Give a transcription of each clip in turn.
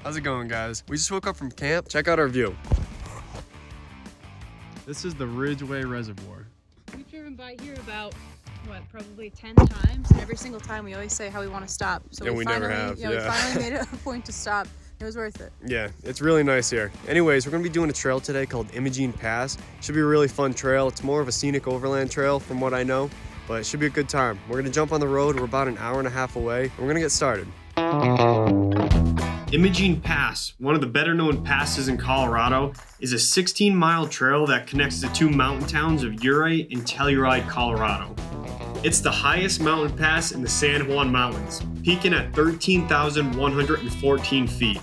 How's it going, guys? We just woke up from camp. Check out our view. This is the Ridgeway Reservoir. We've driven by here about, what, probably 10 times. And every single time we always say how we want to stop. So and we finally, never have. we finally made it a point to stop. It was worth it. Yeah, it's really nice here. Anyways, we're gonna be doing a trail today called Imogene Pass. Should be a really fun trail. It's more of a scenic overland trail from what I know, but it should be a good time. We're gonna jump on the road. We're about an hour and a half away, and we're gonna get started. Imogene Pass, one of the better known passes in Colorado, is a 16-mile trail that connects the two mountain towns of Ouray and Telluride, Colorado. It's the highest mountain pass in the San Juan Mountains, peaking at 13,114 feet.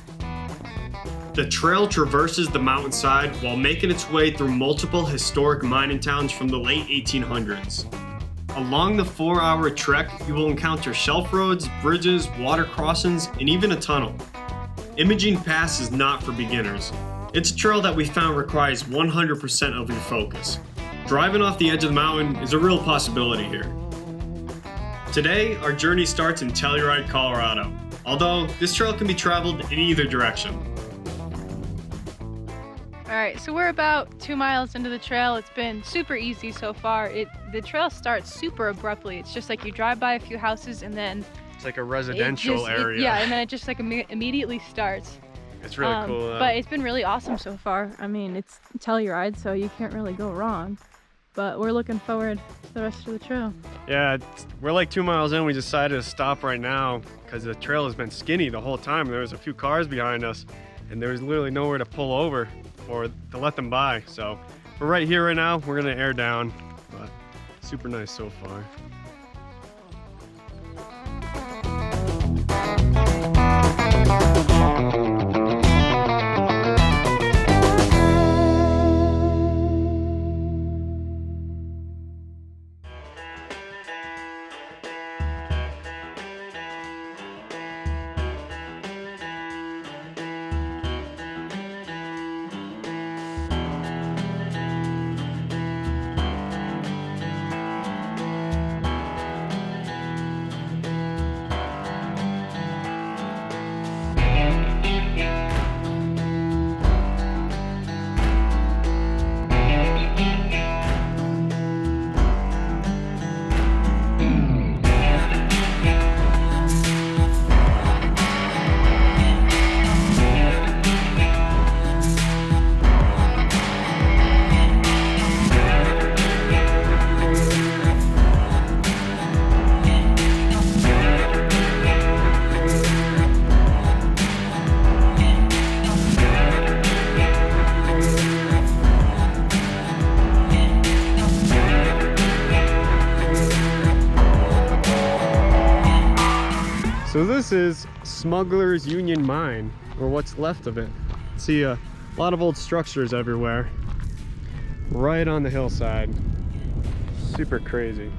The trail traverses the mountainside while making its way through multiple historic mining towns from the late 1800s. Along the 4-hour trek, you will encounter shelf roads, bridges, water crossings, and even a tunnel. Imogene Pass is not for beginners. It's a trail that we found requires 100% of your focus. Driving off the edge of the mountain is a real possibility here. Today, our journey starts in Telluride, Colorado, although this trail can be traveled in either direction. All right, so we're about 2 miles into the trail. It's been super easy so far. The trail starts super abruptly. It's just like you drive by a few houses and then It's like a residential area. Yeah, and then it just like immediately starts. It's really cool. But it's been really awesome so far. I mean, it's Telluride, so you can't really go wrong. But we're looking forward to the rest of the trail. Yeah, we're like 2 miles in. We decided to stop right now because the trail has been skinny the whole time. There was a few cars behind us, and there was literally nowhere to pull over or to let them by. So we're right here right now. We're gonna air down, but super nice so far. So this is Smuggler's Union Mine, or what's left of it. See a lot of old structures everywhere, right on the hillside. Super crazy.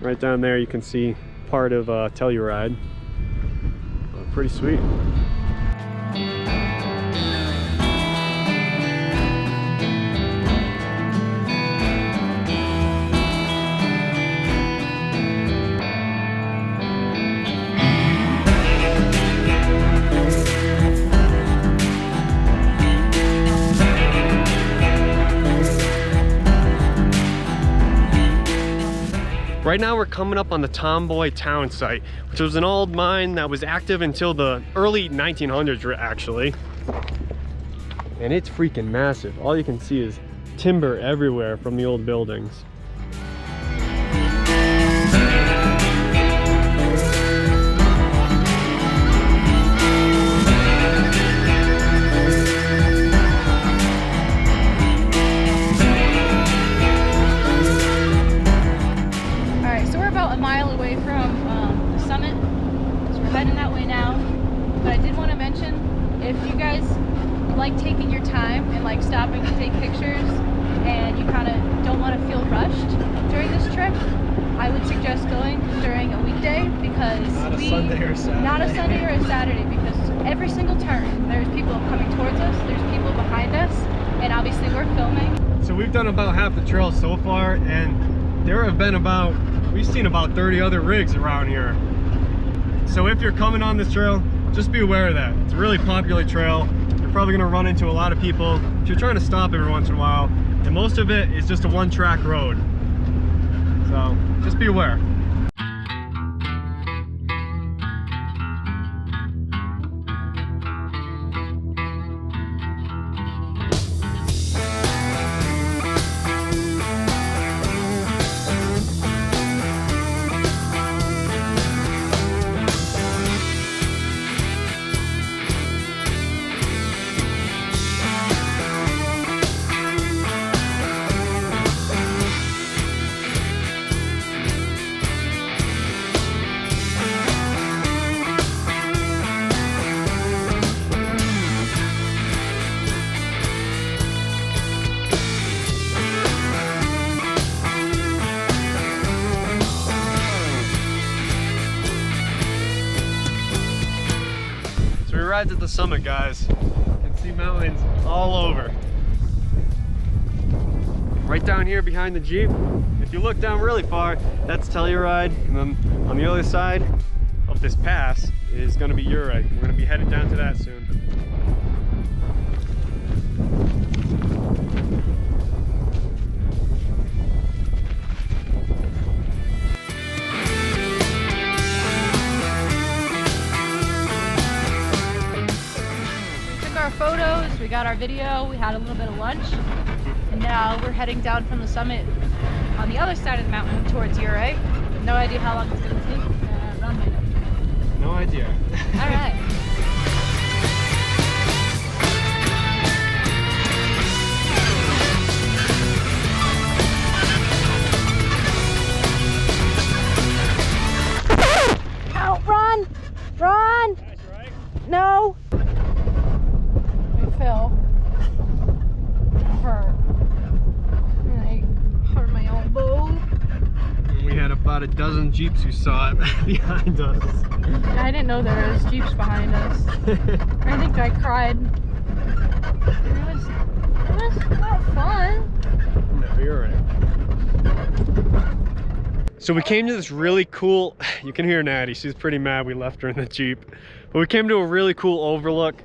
Right down there you can see part of Telluride. Pretty sweet. Right now we're coming up on the Tomboy town site, which was an old mine that was active until the early 1900s actually. And it's freaking massive. All you can see is timber everywhere from the old buildings. Like taking your time and like stopping to take pictures and you kind of don't want to feel rushed during this trip, I would suggest going during a weekday because not a Sunday or a Saturday because every single turn there's people coming towards us, there's people behind us, and obviously we're filming. So we've done about half the trail so far, and there have been we've seen about 30 other rigs around here. So if you're coming on this trail, just be aware of that. It's a really popular trail. You're probably gonna run into a lot of people if you're trying to stop every once in a while. And most of it is just a one-track road. So just be aware. Arrived at the summit, guys. You can see mountains all over. Right down here behind the Jeep, if you look down really far, that's Telluride, and then on the other side of this pass is going to be Uray. We're going to be headed down to that soon. Our photos, we got our video, we had a little bit of lunch, and now we're heading down from the summit on the other side of the mountain towards Uray. No idea how long it's going to take. Run by now. No idea. All right. Out, run! Run! Nice, right? No! Fell. Hurt. I hurt my elbow. We had about a dozen Jeeps who saw it behind us. I didn't know there was Jeeps behind us. I think I cried. It was not fun. No, you're right. So we came to this really cool, you can hear Natty, she's pretty mad we left her in the Jeep. But we came to a really cool overlook,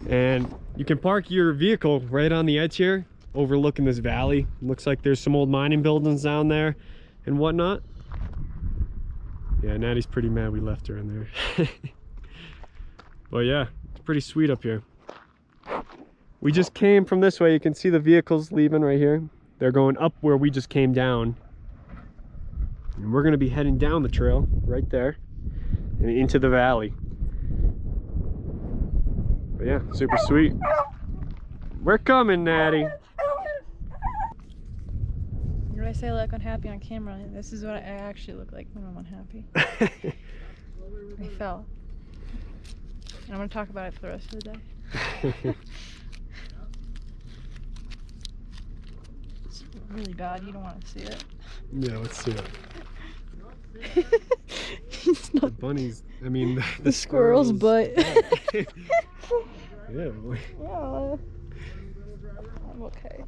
and you can park your vehicle right on the edge here, overlooking this valley. Looks like there's some old mining buildings down there and whatnot. Yeah, Natty's pretty mad we left her in there. But yeah, it's pretty sweet up here. We just came from this way. You can see the vehicles leaving right here. They're going up where we just came down. And we're gonna be heading down the trail right there and into the valley. But yeah, super sweet. We're coming, Natty. What did I say? I look unhappy on camera. This is what I actually look like when I'm unhappy. I fell. And I'm going to talk about it for the rest of the day. It's really bad. You don't want to see it. Yeah, let's see it. It's not The bunny's, I mean, the squirrel's butt. Yeah. Yeah, I'm okay.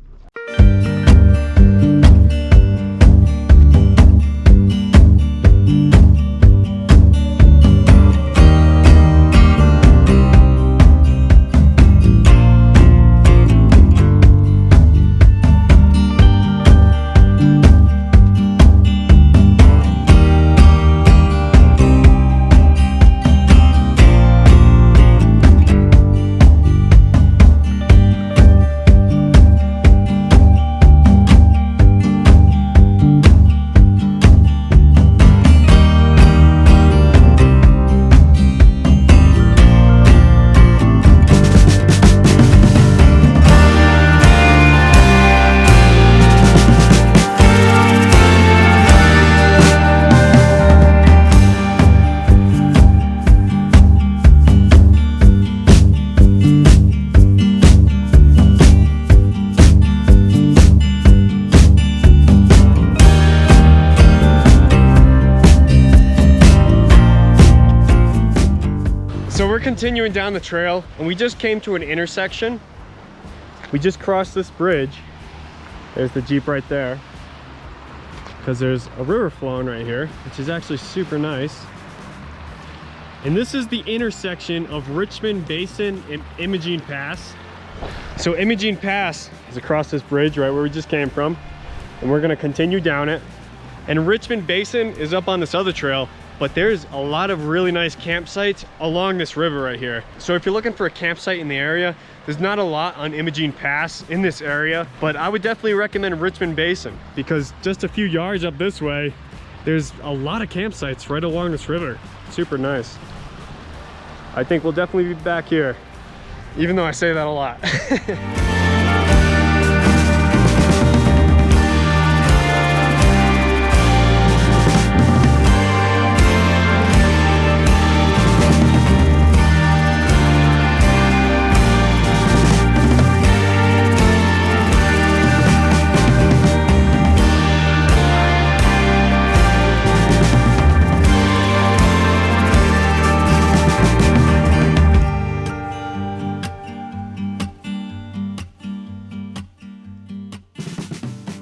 We're continuing down the trail, and we just came to an intersection. We just crossed this bridge. There's the Jeep right there, because there's a river flowing right here, which is actually super nice. And this is the intersection of Richmond Basin and Imogene Pass. So Imogene Pass is across this bridge right where we just came from, and we're gonna continue down it. And Richmond Basin is up on this other trail, but there's a lot of really nice campsites along this river right here. So if you're looking for a campsite in the area, there's not a lot on Imogene Pass in this area, but I would definitely recommend Richmond Basin because just a few yards up this way, there's a lot of campsites right along this river. Super nice. I think we'll definitely be back here, even though I say that a lot.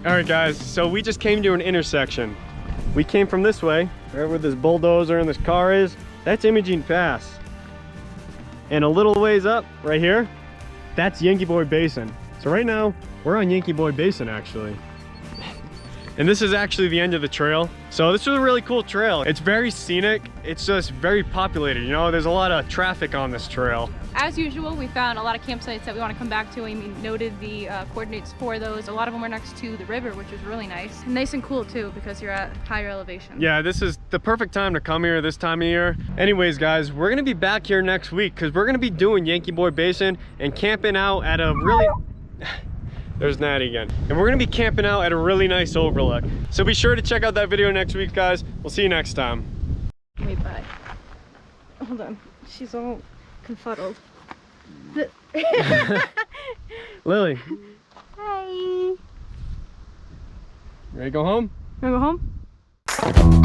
All right guys, so we just came to an intersection. We came from this way, right where this bulldozer and this car is. That's Imogene Pass. And a little ways up, right here, that's Yankee Boy Basin. So right now, we're on Yankee Boy Basin actually. And this is actually the end of the trail. So this is a really cool trail. It's very scenic. It's just very populated. You know, there's a lot of traffic on this trail. As usual, we found a lot of campsites that we want to come back to, and we noted the coordinates for those. A lot of them are next to the river, which is really nice. And nice and cool too, because you're at higher elevation. Yeah, this is the perfect time to come here this time of year. Anyways, guys, we're gonna be back here next week because we're gonna be doing Yankee Boy Basin and camping out at a really... There's Natty again. And we're gonna be camping out at a really nice overlook. So be sure to check out that video next week, guys. We'll see you next time. Wait, bye. Hold on. She's all confuddled. Lily. Hi. Ready to go home? Wanna go home?